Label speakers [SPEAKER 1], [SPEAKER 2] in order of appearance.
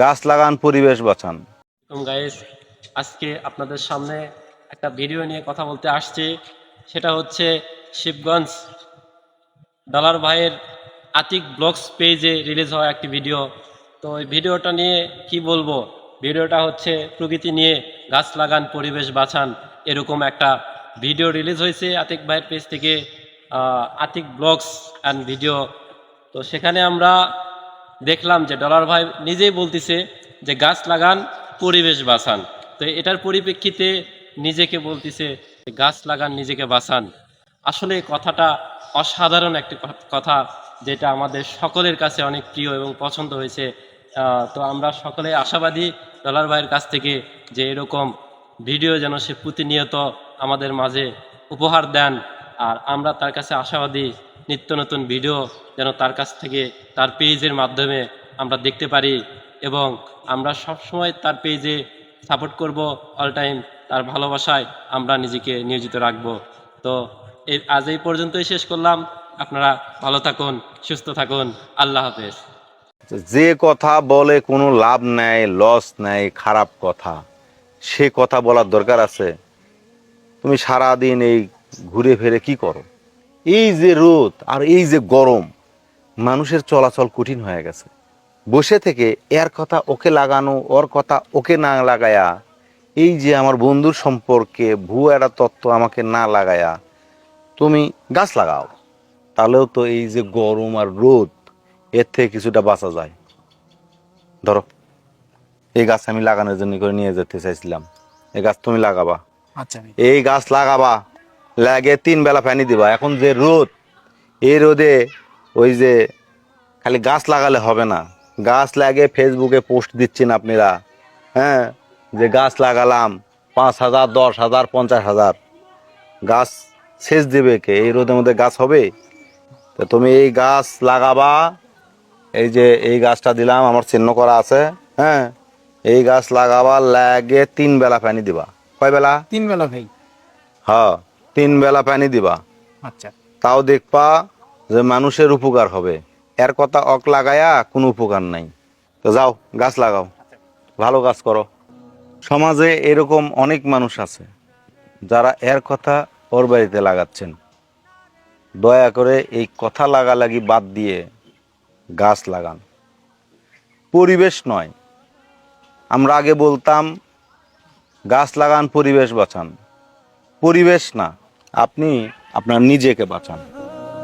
[SPEAKER 1] গাছ লাগান, পরিবেশ বাঁচান।
[SPEAKER 2] গাইস, আজকে আপনাদের সামনে একটা ভিডিও নিয়ে কথা বলতে আসছি। সেটা হচ্ছে শিবগঞ্জ ডলার ভাইয়ের আতিক ব্লগস পেজে রিলিজ হওয়া একটি ভিডিও। তো ওই ভিডিওটা নিয়ে কি বলবো, ভিডিওটা হচ্ছে প্রকৃতি নিয়ে, গাছ লাগান পরিবেশ বাঁচান, এরকম একটা ভিডিও রিলিজ হয়েছে আতিক ভাইয়ের পেজ থেকে, আতিক ব্লগস অ্যান্ড ভিডিও। তো সেখানে আমরা দেখলাম যে ডলার ভাই নিজেই বলতেছে যে গাছ লাগান পরিবেশ বাঁচান। তো এটার পরিপ্রেক্ষিতে নিজেকে বলতেছে গাছ লাগান নিজেকে বাঁচান। আসলে কথাটা অসাধারণ একটি কথা, যেটা আমাদের সকলের কাছে অনেক প্রিয় এবং পছন্দ হয়েছে। তো আমরা সকলে আশাবাদী ডলার ভাইয়ের কাছ থেকে যে এরকম ভিডিও যেন সে প্রতিনিয়ত আমাদের মাঝে উপহার দেন। আর আমরা তার কাছে আশাবাদী নিত্য নতুন ভিডিও যেন তার কাছ থেকে, তার পেজের মাধ্যমে আমরা দেখতে পারি, এবং আমরা সব সময় তার পেজে সাপোর্ট করব, অল টাইম তার ভালোবাসায় আমরা নিজেকে নিয়োজিত রাখব। তো আজ এই পর্যন্তই শেষ করলাম। আপনারা ভালো থাকুন, সুস্থ থাকুন, আল্লাহ হাফেজ।
[SPEAKER 1] যে কথা বলে কোনো লাভ নেই, লস নেই, খারাপ কথা, সে কথা বলার দরকার আছে? তুমি সারাদিন এই ঘুরে ফিরে কি করো? এই যে রোদ আর এই যে গরম, মানুষের চলাচল কঠিন হয়ে গেছে। বসে থেকে এর কথা ওকে লাগানো, ওর কথা ওকে না লাগায়া, এই যে আমার বন্ধুর সম্পর্কে ভুয়া একটা তত্ত্ব আমাকে না লাগায়া তুমি গাছ লাগাও, তাহলেও তো এই যে গরম আর রোদ, এর থেকে কিছুটা বাঁচা যায়। ধরো, এই গাছ আমি লাগানোর জন্য করে নিয়ে যেতে চাইছিলাম, এই গাছ তুমি লাগাবা।
[SPEAKER 3] আচ্ছা,
[SPEAKER 1] এই গাছ লাগাবা, লাগে 3 বেলা পানি দিবা। এখন যে রোদ, এই রোদে ওই যে খালি গাছ লাগালে হবে না, গাছ লাগে ফেসবুকে পোস্ট দিচ্ছেন আপনারা, হ্যাঁ, যে গাছ লাগালাম 5,000, 10,000, 50,000, গাছ সেচ দেবে কে? এই রোদের মধ্যে গাছ হবে? তো তুমি এই গাছ লাগাবা। এই যে এই গাছটা দিলাম, আমার চিহ্ন করা আছে, হ্যাঁ, এই গাছ লাগাবা, লাগে 3 বেলা পানি দিবা। কয় বেলা?
[SPEAKER 3] 3 বেলা ভাই।
[SPEAKER 1] হ্যাঁ, 3 বেলা পানি দিবা।
[SPEAKER 3] আচ্ছা,
[SPEAKER 1] তাও দেখবা যে মানুষের উপকার হবে। এর কথা অক লাগায়া কোনো উপকার নাই। তো যাও, গাছ লাগাও, ভালো কাজ করো। সমাজে এরকম অনেক মানুষ আছে যারা এর কথা ওর বাড়িতে লাগাচ্ছেন। দয়া করে এই কথা লাগালাগি বাদ দিয়ে গাছ লাগান। পরিবেশ নয়, আমরা আগে বলতাম গাছ লাগান পরিবেশ বাঁচান। পরিবেশ না, আপনি আপনার নিজেকে বাঁচান।